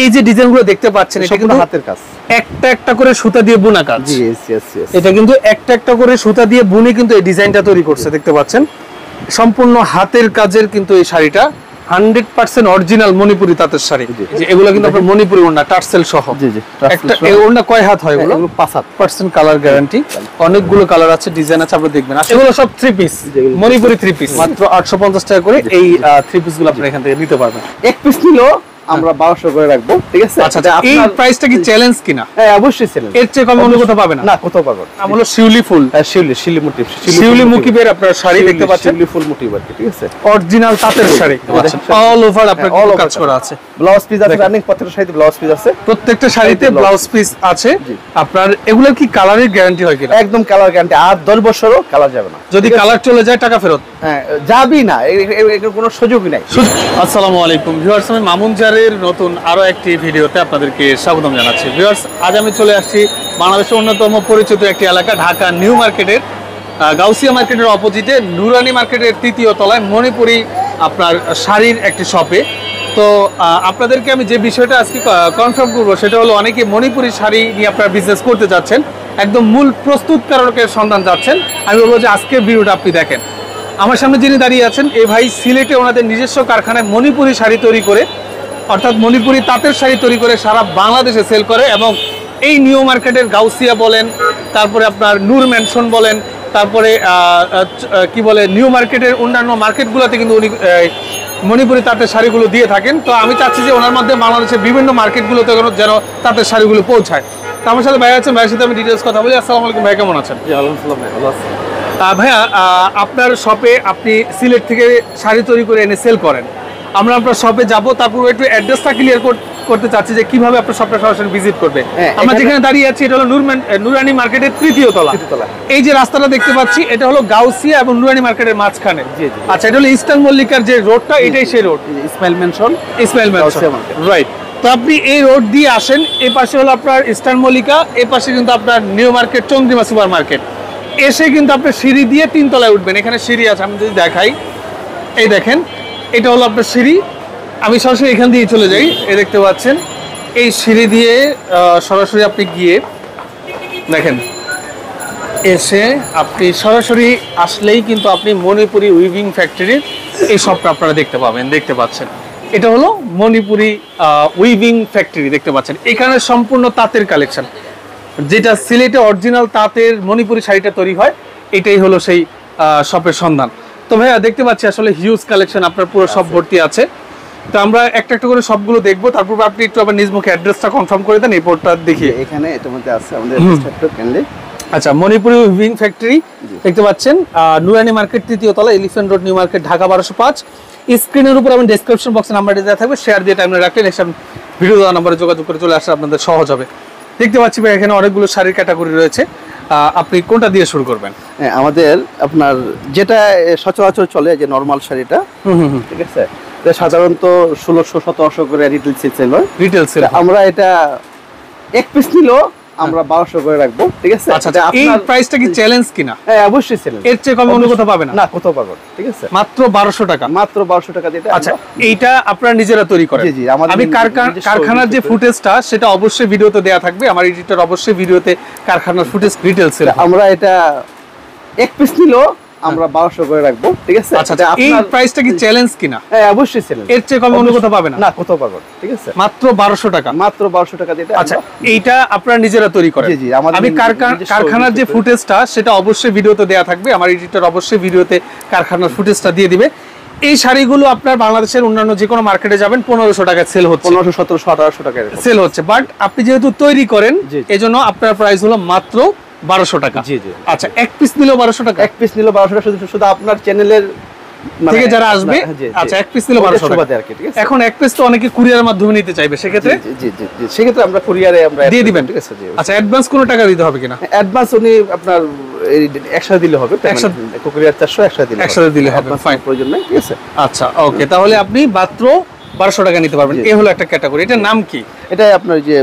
এই যে ডিজাইনগুলো দেখতে পাচ্ছেন এটা কিন্তু হাতের কাজ, একটা একটা করে সুতা দিয়ে বুনা কাজ। এটা কিন্তু একটা একটা করে সুতা দিয়ে বুনে কিন্তু এই ডিজাইনটা তৈরি করছে, দেখতে পাচ্ছেন সম্পূর্ণ হাতের কাজের কিন্তু এই শাড়িটা 100% অরিজিনাল মণিপুরি তাঁতের শাড়ি। যে এগুলো কিন্তু আপনার মণিপুরি ওড়না টার্সেল সহ। জি জি, একটা এই ওড়না কয় হাত হয়? এগুলো 5% কালার গ্যারান্টি, অনেকগুলো কালার আছে, ডিজাইন আছে, আপনারা দেখবেন। এগুলো সব 3 পিস মণিপুরি 3 পিস, মাত্র 850 টাকা করে এই 3 পিস গুলো আপনারা এখান থেকে নিতে পারবেন। এক পিস নিলেও আমরা 1200 করে রাখবো, ঠিক আছে? আচ্ছা, এই প্রাইসটা কি চ্যালেঞ্জ কিনা? হ্যাঁ অবশ্যই চ্যালেঞ্জ, এর চেয়ে কম অন্য কোথাও পাবেন না, কোথাও পাবেন। আমরা শিউলি ফুল, শিউলি মোটিভ, শিউলি মুকিবের আপনার শাড়ি দেখতে পাচ্ছেন, শিউলি ফুল মোটিভ আর কি, ঠিক আছে? অরিজিনাল তাঁতের শাড়ি, অল ওভার আপনার কাজ করা আছে। ব্লাউজ পিস আছে, রানিং প্রত্যেকটা শাড়িতে ব্লাউজ পিস আছে, প্রত্যেকটা শাড়িতে ব্লাউজ পিস আছে। আপনার এগুলো কি কালারের গ্যারান্টি হয় কিনা? একদম কালার গ্যারান্টি, আর 10 বছরও কালার যাবে না। যদি কালার চলে যায় টাকা ফেরত? হ্যাঁ, যাবেই না, এর কোনো সুযোগই নাই। আসসালামু আলাইকুম ভিউয়ার্স, আমি মামুন জারের নতুন আরো একটি ভিডিওতে আপনাদেরকে স্বাগতম জানাচ্ছি। ভিউয়ার্স, আজ আমি চলে আসছি বাংলাদেশের অন্যতম পরিচিত একটি এলাকা, ঢাকা নিউ মার্কেটের গাউসিয়া মার্কেটের অপোজিটে নুরানি মার্কেটের 3য় তলায় মণিপুরি আপনার শাড়ির একটি শপে। তো আপনাদেরকে আমি যে বিষয়টা আজকে কনফার্ম করবো সেটা হলো, অনেকে মণিপুরি শাড়ি নিয়ে আপনারা বিজনেস করতে যাচ্ছেন, একদম মূল প্রস্তুতকারকের সন্ধান যাচ্ছেন। আমি বলবো যে আজকের ভিডিওটা আপনি দেখেন। আমার সামনে যিনি দাঁড়িয়ে আছেন, এই ভাই সিলেটে ওনাদের নিজস্ব কারখানায় মণিপুরি শাড়ি তৈরি করে, অর্থাৎ মণিপুরি তাঁতের শাড়ি তৈরি করে সারা বাংলাদেশে সেল করে। এবং এই নিউ মার্কেটের গাউসিয়া বলেন, তারপরে আপনার নূর ম্যানশন বলেন, তারপরে কি বলে নিউ মার্কেটের অন্যান্য মার্কেটগুলোতে কিন্তু উনি মণিপুরি তাঁতের শাড়িগুলো দিয়ে থাকেন। তো আমি চাচ্ছি যে ওনার মধ্যে বাংলাদেশের বিভিন্ন মার্কেটগুলোতে যেন তাঁতের শাড়িগুলো পৌঁছায়। তো আমার সাথে ভাই আছেন, ভাইয়ের সাথে আমি ডিটেলস কথা বলি। আসসালামু আলাইকুম ভাই, কেমন আছেন? ভাইয়া, আপনার শপে আপনি সিলেট থেকে শাড়ি তৈরি করে এনে সেল করেন। আমরা আপনার শপে যাব, তারপর একটু অ্যাড্রেসটা ক্লিয়ার করতে চাচ্ছি যে কিভাবে আপনার শপটা সরাসরি ভিজিট করবে। আমরা যেখানে দাঁড়িয়ে আছি এটা হলো নুরানি মার্কেটের 3য় তলা। এই যে রাস্তাটা দেখতে পাচ্ছি এটা হলো গাউসিয়া এবং নুরানি মার্কেটের মাঝখানে। আচ্ছা, এটা হলো ইস্টার্ন মল্লিকার যে রোডটা, এটাই সেই রোড, ইসমাইল মেনশন, রাইট। তো আপনি এই রোড দিয়ে আসেন, এই পাশে হলো আপনার ইস্টার্ন মল্লিকা, এই পাশে কিন্তু আপনার new market Chandrima super market. এসে কিন্তু আপনি সিঁড়ি দিয়ে 3 তলায় উঠবেন। এখানে সিঁড়ি আছে, আমি যদি দেখাই, এই দেখেন, এটা হলো আপনার সিঁড়ি। আমি সরাসরি এখান দিয়ে চলে যাই, এই দেখতে পাচ্ছেন এই সিঁড়ি দিয়ে সরাসরি আপনি গিয়ে দেখেন, এসে আপনি সরাসরি আসলেই কিন্তু আপনি মণিপুরি উইভিং ফ্যাক্টরির এই শপটা আপনারা দেখতে পাচ্ছেন। এটা হলো মণিপুরি উইভিং ফ্যাক্টরি, দেখতে পাচ্ছেন। এখানে সম্পূর্ণ তাঁতের কালেকশন, যেটা সিলেটে অরিজিনাল তাঁতের মণিপুরি শাড়িটা তৈরি হয়, এটাই হলো সেই শপের সন্ধান। তো ভাইয়া দেখতে পাচ্ছি আসলে হিউজ কালেকশন আপনার পুরো সব ভর্তি আছে। তো আমরা একটা একটা করে সবগুলো দেখবো, তারপর আপনি একটু আবার নিজ মুখে অ্যাড্রেসটা কনফার্ম করে দেন। এই বোর্ডটা দেখি, এখানে এটার মধ্যে আছে আমাদের। আচ্ছা, মণিপুরি উইভিং ফ্যাক্টরি দেখতে পাচ্ছেন, নুরানি মার্কেট 3য় তলা, elephant road, new market, Dhaka 1205। স্ক্রিনের উপর আমি ডেসক্রিপশন বক্সে নাম্বারটা দেওয়া থাকবে, শেয়ার দিয়ে টাইমে রাখলেন, এসব ভিডিও দেওয়া নাম্বারে যোগাযোগ করে চলে আসলে আপনাদের সহজ হবে। দেখতে পাচ্ছি ভাই এখানে অনেকগুলো শাড়ির ক্যাটাগরি রয়েছে, আপনি কোনটা দিয়ে শুরু করবেন? আমাদের আপনার যেটা সচরাচর চলে, যে নরমাল শাড়িটা, ঠিক আছে, সাধারণত 1600-1700 করে রিটেল সেল। আমরা এটা এক পিস নিলেও আমরা 1200 করে রাখবো, ঠিক আছে? আচ্ছা, এই প্রাইসটা কি চ্যালেঞ্জ কিনা? হ্যাঁ অবশ্যই চ্যালেঞ্জ, এর চেয়ে কম অন্য কোথাও পাবেন না, কোথাও পাবেন, ঠিক আছে? মাত্র 1200 টাকা, মাত্র 1200 টাকা দিয়ে। আচ্ছা, এইটা আপনারা নিজেরা তৈরি করেন? জি জি, আমি কারখানার যে ফুটেজটা সেটা অবশ্যই ভিডিওতে দেয়া থাকবে, আমার এডিটর অবশ্যই ভিডিওতে কারখানার ফুটেজ রিটেল সেল। আমরা এটা এক পিস নিলেও আমরা 1200 করে রাখবো, ঠিক আছে? আচ্ছা, এই প্রাইসটা কি চ্যালেঞ্জ কিনা? হ্যাঁ অবশ্যই চ্যালেঞ্জ, এর চেয়ে কম অন্য কোথাও পাবেন না, কোথাও পাবেন, ঠিক আছে? মাত্র 1200 টাকা, মাত্র 1200 টাকা দিয়ে। আচ্ছা, এইটা আপনারা নিজেরা তৈরি করেন? জি জি, আমি কারখানার যে ফুটেজটা সেটা অবশ্যই ভিডিওতে দেয়া থাকবে, আমার এডিটর অবশ্যই ভিডিওতে কারখানার ফুটেজটা দিয়ে দিবে। এই শাড়িগুলো আপনার বাংলাদেশের অন্যান্য যে কোনো মার্কেটে যাবেন 1500 টাকায় সেল হচ্ছে, 1500, 1700, 1800 টাকায় সেল হচ্ছে। বাট আপনি যেহেতু তৈরি করেন, এজন্য আপনার প্রাইস হলো মাত্র 1200 টাকা। জি জি। আচ্ছা, এক পিস নিলেও 1200 টাকা? এক পিস নিলেও 1200 টাকা, শুধু আপনার চ্যানেলের থেকে যারা আসবে। আচ্ছা, এক পিস নিলেও 1200 টাকা। এখন এক পিস তো অনেকে কুরিয়ারের মাধ্যমে নিতে চাইবে, সেক্ষেত্রে জি জি জি, সেক্ষেত্রে আমরা কুরিয়ারে আমরা দিয়ে দিবেন, ঠিক আছে? জি। আচ্ছা, অ্যাডভান্স কোনো টাকা দিতে হবে কিনা? অ্যাডভান্স উনি আপনার একসাথে দিলে হবে, কুরিয়ার 400 একসাথে দিলে হবে, ফাইন, প্রয়োজন নাই, ঠিক আছে? আচ্ছা, ওকে, তাহলে আপনি মাত্র 1200 টাকা নিতে পারবেন। এই হলো একটা ক্যাটাগরি, এটার নাম কি? এটা আপনার যে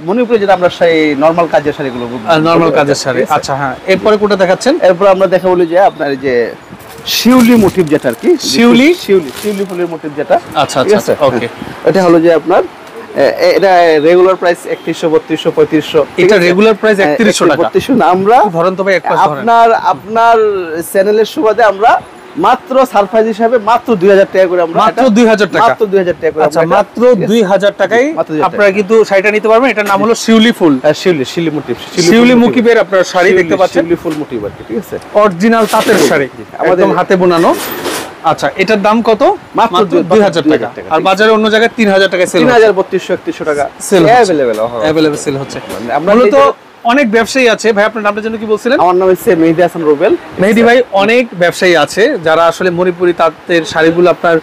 মণিপুরে যেটা আমরা সেই নরমাল কাজের শাড়িগুলো, নরমাল কাজের শাড়ি। আচ্ছা, হ্যাঁ, এরপরে কোনটা দেখাচ্ছেন? এরপর আমরা দেখাবো যে আপনার যে শিউলি মোটিভ, যেটা আর কি শিউলি ফুলের মোটিভ যেটা। আচ্ছা আচ্ছা, ওকে। এটা হলো যে আপনার এটা রেগুলার প্রাইস 3100 3200 3500। এটা রেগুলার প্রাইস 3100 টাকা। 3200 না, আমরা ধরেন তো ভাই এক পাশ ধরেন, আপনার চ্যানেলের সুবাদে আমরা মাত্র সারপ্রাইজ হিসাবে মাত্র 2000 টাকা করে আমরা মাত্র 2000 টাকা, মাত্র 2000 টাকা করে। আচ্ছা মাত্র 2000 টাকায় আপনারা কিন্তু শাড়িটা নিতে পারবেন। এটার নাম হলো শিউলি ফুল, শিউলি মোটিভ, শিউলি মুকিবের আপনার শাড়ি দেখতে পাচ্ছেন, শিউলি ফুল মোটিভ আর কি, ঠিক আছে, অরিজিনাল তাঁতের শাড়ি আমাদের হাতে বোনানো। আচ্ছা এটার দাম কত? মাত্র 2000 টাকা। আর বাজারে অন্য জায়গায় 3000 টাকা সেল, 3200 3100 টাকা সেল अवेलेबल সেল হচ্ছে। মূলত অনেক ব্যবসায়ী আছে ভাই, আপনার নামটা যেন কি বলছিলেন? আমার নাম হচ্ছে মেহেদী হাসান রুবেল। মেহেদী ভাই, অনেক ব্যবসায়ী আছে যারা আসলে মণিপুরি তাঁতের শাড়িগুলো আপনার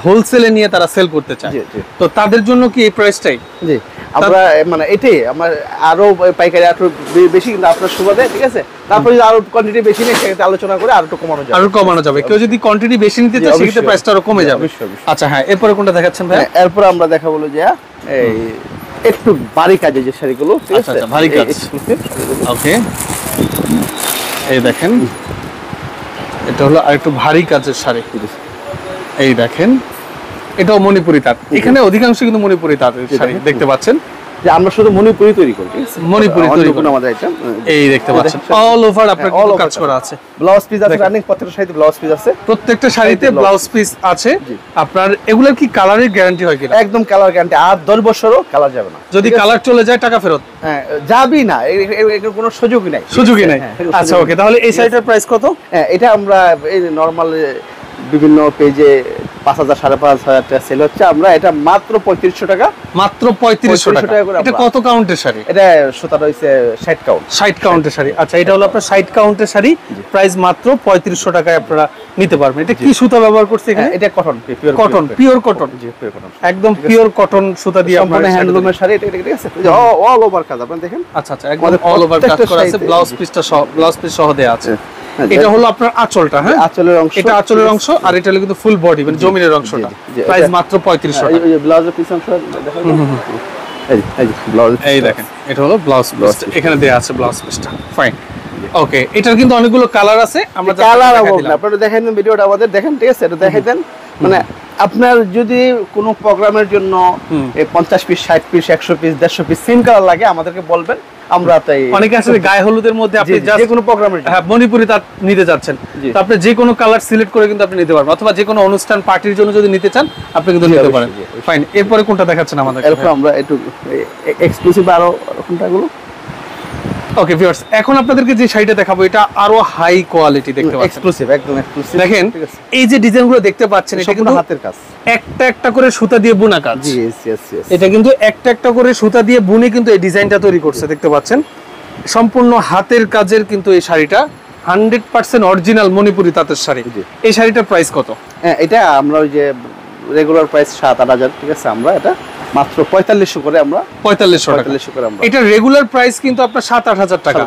হোলসেলে নিয়ে তারা সেল করতে চায়, তো তাদের জন্য কি এই প্রাইসটাই? জি, আমরা মানে এটাই আমার আরো পাইকারি আরো বেশি, কিন্তু আপনার সুবাদে, ঠিক আছে, তারপরে যদি আরো কোয়ান্টিটি বেশি নেই সেক্ষেত্রে আলোচনা করে আরো একটু কমানো যাবে। কেউ যদি কোয়ান্টিটি বেশি নিতে চায় সেক্ষেত্রে প্রাইসটা আরো কমে যাবে। আচ্ছা হ্যাঁ, এরপরে কোনটা দেখাচ্ছেন ভাই? এরপর আমরা দেখাবো যে এই একটু ভারী কাজের যে শাড়িগুলো, ঠিক আছে, আচ্ছা ভারী কাজ, ওকে। এই দেখেন, এটা হলো আর একটু ভারী কাজের শাড়ি। এই দেখেন, এটাও মণিপুরি তাঁত। এখানে অধিকাংশ কিন্তু মণিপুরি তাঁতের শাড়ি দেখতে পাচ্ছেন, যে আমরা শুধু মণিপুরি তৈরি করি, ঠিক আছে, মণিপুরি তৈরি করি আমাদের আইটেম। এই দেখতে পাচ্ছেন অল ওভার আপনার কাজ করা আছে। ব্লাউজ পিস আছে, রানিং প্রত্যেকটা শাড়িতে ব্লাউজ পিস আছে, প্রত্যেকটা শাড়িতে ব্লাউজ পিস আছে। আপনার এগুলোর কি কালারের গ্যারান্টি হয় কিনা? একদম কালার গ্যারান্টি, আর 10 বছরও কালার যাবে না। যদি কালার চলে যায় টাকা ফেরত? হ্যাঁ, যাবেই না, এর কোনো সুযোগই নাই, সুযোগই নাই। আচ্ছা ওকে, তাহলে এই শাড়িটার প্রাইস কত? হ্যাঁ, এটা আমরা এই নরমাল বিভিন্ন পেজে 5000 5500 টাকা সেল হচ্ছে, আমরা এটা মাত্র 3500 টাকা। মাত্র 3500 টাকা। এটা কত কাউন্টের শাড়ি? এটা সুতাটা হইছে 60 কাউন্ট, 60 কাউন্টের শাড়ি। আচ্ছা, এটা হলো আপনার 60 কাউন্টের শাড়ি, প্রাইস মাত্র 3500 টাকায় আপনারা নিতে পারবেন। এটা কি সুতা ব্যবহার করছে এখানে? এটা কটন, পিওর কটন, একদম পিওর কটন সুতা দিয়ে সম্পূর্ণ হ্যান্ডলুমের শাড়ি, এটা ঠিক আছে, অল ওভার কাজ আপনি দেখেন। আচ্ছা আচ্ছা, একদম অল ওভার কাজ করা আছে, ব্লাউজ পিস সহ দেয়া আছে। এটা হলো আপনার আঁচলটা, হ্যাঁ আঁচলের অংশ, এটা আঁচলের অংশ, আর এটা হলো কিন্তু ফুল বডি মানে জমিনের অংশটা। প্রাইস মাত্র 3500 টাকা। এই ব্লাউজের পিস অংশ দেখেন, এই ব্লাউজ, এই দেখেন, এটা হলো ব্লাউজ পিস, এখানে দেয়া আছে ব্লাউজ পিসটা। ফাইন, ওকে। এটার কিন্তু অনেকগুলো কালার আছে, আমরা কালার আপনারা দেখেন ভিডিওটা আমাদের দেখেন, ঠিক আছে, এটা দেখাই দেন। মানে আপনার যদি কোনো প্রোগ্রামের জন্য 50 piece 60 piece 100 piece 150 piece same colour লাগে আমাদেরকে বলবেন, আমরা তাই। অনেকে আসলে গায়ে হলুদের মধ্যে আপনি যে কোনো প্রোগ্রামের, হ্যাঁ মণিপুরি তাঁত নিতে যাচ্ছেন, তো আপনি যে কোনো কালার সিলেক্ট করে কিন্তু আপনি নিতে পারবেন, অথবা যে কোনো অনুষ্ঠান পার্টির জন্য যদি নিতে চান আপনি কিন্তু নিতে পারেন। ফাইন, এরপরে কোনটা দেখাচ্ছেন আমাদের? এরপর আমরা একটু এক্সক্লুসিভ আরো কোনটাগুলো। ওকে ভিউয়ার্স, এখন আপনাদেরকে যে শাড়িটা দেখাবো এটা আরো হাই কোয়ালিটি দেখতে পাচ্ছেন, এক্সক্লুসিভ, একদম এক্সক্লুসিভ। দেখেন এই যে ডিজাইনগুলো দেখতে পাচ্ছেন, এটা কিন্তু হাতের কাজ, একটা একটা করে সুতা দিয়ে বুনা কাজ। জি यस এটা কিন্তু একটা একটা করে সুতা দিয়ে বুনে কিন্তু এই ডিজাইনটা তৈরি করছে, দেখতে পাচ্ছেন সম্পূর্ণ হাতের কাজের কিন্তু এই শাড়িটা 100% অরিজিনাল মণিপুরি তাঁতের শাড়ি। এই শাড়িটার প্রাইস কত? হ্যাঁ, এটা আমরা ওই যে রেগুলার প্রাইস 7-8 ঠিক আছে, আমরা এটা মাত্র 4500 করে, আমরা 4500 করে আমরা। এটা রেগুলার প্রাইস কিন্তু আপনার 7-8 টাকা,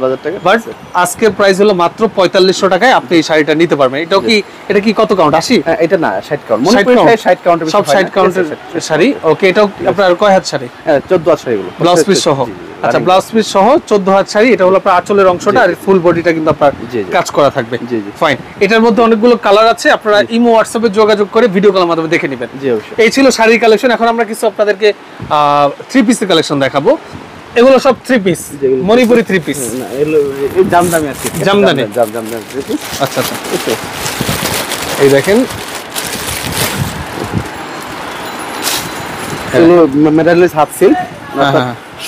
বাট আজকের প্রাইস হলো মাত্র 4500 টাকায় আপনি এই শাড়িটা নিতে পারবেন। এটাও কি, এটা কি কত কাউন্ট? 80? এটা না, 60 কাউন্ট, মণিপুরি 60 কাউন্টের, সব 60 কাউন্টের শাড়ি। ওকে, এটাও আপনার কয় হাত শাড়ি? 14 হাত শাড়ি, ব্লাউজ পিস সহ। আচ্ছা, ব্লাউজ পিস সহ 14 হাত শাড়ি। এটা হলো আপনার আঁচলের অংশটা, আর ফুল বডিটা কিন্তু আপনার কাজ করা থাকবে। ফাইন, এটার মধ্যে অনেকগুলো কালার আছে, আপনারা ইমো হোয়াটসঅ্যাপে যোগাযোগ করে ভিডিও কলের মাধ্যমে দেখে নেবেন। এই ছিল শাড়ির কালেকশন। এখন আমরা কিছু আপনাদেরকে 3 পিসের কালেকশন দেখাবো। এগুলো সব 3 পিস, মণিপুরি 3 পিস, জামদানি আছে, জামদানি। আচ্ছা আচ্ছা, এই দেখেন এগুলো মেটালিক হাফ সিল্ক,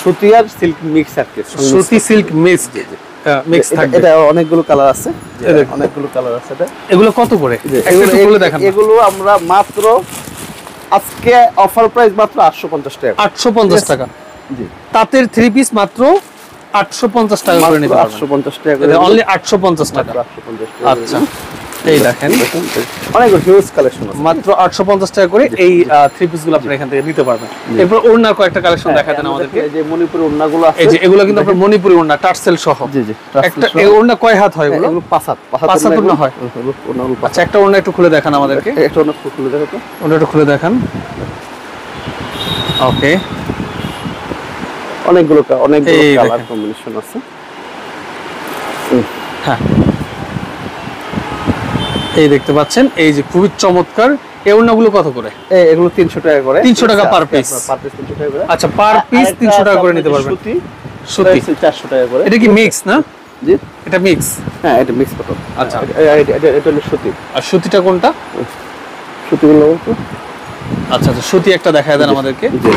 সুতি আর সিল্ক মিক্স আছে, সুতি সিল্ক মিক্স থাকবে। এটা অনেকগুলো কালার আছে, অনেকগুলো কালার আছে। এটা এগুলো কত করে? এগুলো আমরা মাত্র আজকে অফার প্রাইস মাত্র 850 টাকা। 850 টাকা। জি, তাঁতের 3 পিস মাত্র 850 টাকা করে নিতে পারবেন। 850 টাকা করে, অনলি 850 টাকা। আচ্ছা, এই দেখেন অনেকগুলো হিউজ কালেকশন আছে, মাত্র 850 টাকা করে এই 3 পিস গুলো আপনি এখান থেকে নিতে পারবেন। এরপর ওড়নার কয়েকটা কালেকশন দেখা দেন আমাদেরকে। এই যে মণিপুরি ওড়নাগুলো আছে, এই যে এগুলো কিন্তু আপনার মণিপুরি ওড়না টার্সেল সহ। জি জি, একটা এই ওড়না কয় হাত হয়? এগুলো 5 হাত ওড়না হয়। আচ্ছা, একটা ওড়না একটু খুলে দেখান আমাদেরকে। একটা ওড়না খুলে দেখাও তো, ওড়না একটু খুলে দেখান। ওকে, অনেকগুলো কালার কম্বিনেশন আছে। হ্যাঁ, এই দেখতে পাচ্ছেন, এই যে খুবই চমৎকার এই ওড়নাগুলো কত করে? এগুলো 300 টাকা করে। 300 টাকা পার পিস। 300 টাকা করে। আচ্ছা, পার পিস 300 টাকা করে নিতে পারবেন। সুতি 400 টাকা করে। এটা কি মিক্স না? জি, এটা মিক্স। হ্যাঁ, এটা মিক্স কটন। আচ্ছা, এটা হলো সুতি। আর সুতিটা কোনটা? সুতিগুলো তো আচ্ছা, সুতি একটা দেখায় দেন আমাদেরকে। জি,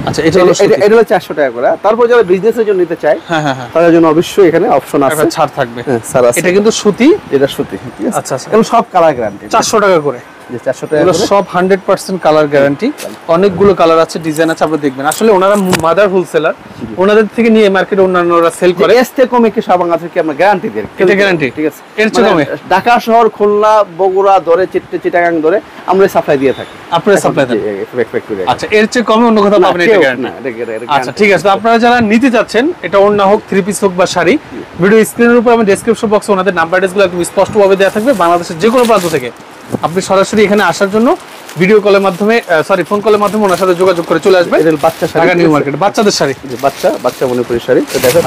আচ্ছা, এটা হলো সুতি। এটা হলো 400 টাকা করে। তারপর যারা বিজনেসের জন্য নিতে চায়, হ্যাঁ হ্যাঁ, তাদের জন্য অবশ্যই এখানে অপশন আছে, একটা ছাড় থাকবে। হ্যাঁ, স্যার আছে। এটা কিন্তু সুতি, এটা সুতি, ঠিক আছে। আচ্ছা আচ্ছা, এগুলো সব কালার গ্যারান্টি। 400 টাকা করে। যে 400 টাকা এগুলো করে সব 100% কালার গ্যারান্টি। অনেকগুলো কালার আছে, ডিজাইন আছে, আপনারা দেখবেন। আসলে ওনারা মাদার হোলসেলার, ওনাদের থেকে নিয়ে মার্কেটে অন্যান্যরা সেল করে। এর থেকে কমে কি সব আছে কি আমরা গ্যারান্টি দেই? এটা গ্যারান্টি, ঠিক আছে। এর চেয়ে কমে ঢাকা শহর, খুলনা, বগুড়া ধরে চিটাগাং ধরে আমরা সাপ্লাই দিয়ে থাকি। আপনারা সাপ্লাই দেন? আচ্ছা, এর চেয়ে কমে অন্য কোথাও পাবেন এটা গ্যারান্টি? আচ্ছা, ঠিক আছে। তো আপনারা যারা নিতে যাচ্ছেন, এটা ওড়না হোক, থ্রি পিস হোক বা শাড়ি, ভিডিও স্ক্রিনের উপর এবং ডেসক্রিপশন বক্সে ওনাদের নাম্বার অ্যাড্রেসগুলো একদম স্পষ্টভাবে দেওয়া থাকবে। বাংলাদেশের যে কোনো প্রান্ত থেকে আপনি সরাসরি এখানে আসার জন্য ভিডিও কলের মাধ্যমে, ফোন কলের মাধ্যমে ওনার সাথে যোগাযোগ করে চলে আসবেন। এটা বাচ্চা শাড়ি, ঢাকা নিউ মার্কেট, বাচ্চাদের শাড়ি। বাচ্চা মণিপুরি শাড়ি। দেখা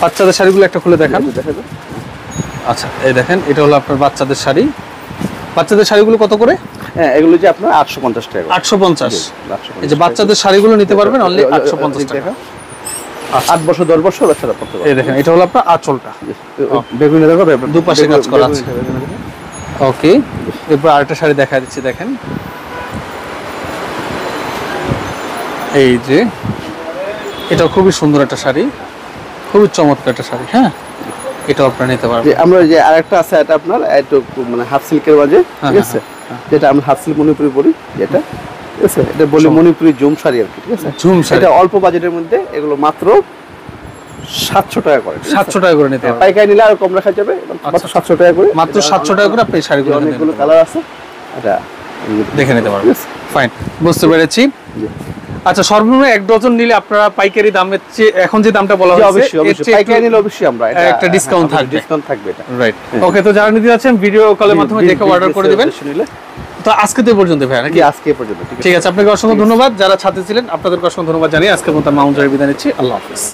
বাচ্চাদের শাড়িগুলো একটা খুলে দেখান। দেখা যায়। আচ্ছা, এই দেখেন, এটা হলো আপনার বাচ্চাদের শাড়ি। বাচ্চাদের শাড়িগুলো কত করে? হ্যাঁ, এগুলো যে আপনার 850 টাকা। 850। এই যে বাচ্চাদের শাড়িগুলো নিতে পারবেন অনলি 850 টাকা। 8 বছর 10 বছর বাচ্চারা পড়তে পারে। এই দেখেন, এটা হলো আপনার আঁচলটা, বেগুনি দেখো, দুপাশে কাজ করা আছে। ওকে, এরপর আরেকটা শাড়ি দেখা দিচ্ছি, দেখেন। এই যে এটা খুবই সুন্দর একটা শাড়ি, খুবই চমৎকার একটা শাড়ি। হ্যাঁ, এটা আপনারা নিতে পারবেন। আমরা যে আরেকটা আছে, এটা আপনার একটু মানে হাফ সিল্কের মাঝে, ঠিক আছে। যেটা আমরা হাফ সিল্ক মণিপুরি পরি, যেটা, ঠিক আছে। এটা বলি মণিপুরি জুম শাড়ি আর কি, ঠিক আছে। জুম শাড়ি, এটা অল্প বাজেটের মধ্যে, এগুলো মাত্র 700 টাকা করে। 700 টাকা করে নিতে পারবেন। পাইকারি নিলে আর কম রাখা যাবে, মাত্র 700 টাকা করে। মাত্র 700 টাকা করে আপনি এই শাড়িগুলো অনেকগুলো কালার আছে, এটা দেখে নিতে পারবেন। ফাইন, বুঝতে পেরেছি। আচ্ছা, সর্বনিম্ন 1 ডজন নিলে আপনারা পাইকারি দামের চেয়ে এখন যে দামটা বলা হয়েছে, অবশ্যই পাইকারি নিলে অবশ্যই আমরা একটা ডিসকাউন্ট থাকবে। ডিসকাউন্ট থাকবে এটা, রাইট। ওকে, তো যারা নিতে যাচ্ছেন ভিডিও কলের মাধ্যমে দেখে অর্ডার করে দিবেন। তো আজকে তো এই পর্যন্ত ভাই, নাকি? আজকে এই পর্যন্ত। ঠিক আছে, আপনাকে অসংখ্য ধন্যবাদ। যারা ছাত্রী ছিলেন আপনাদেরকে অসংখ্য ধন্যবাদ জানিয়ে আজকের মতো মাউন্ট জারি বিদায় নিচ্ছি। আল্লাহ হাফেজ।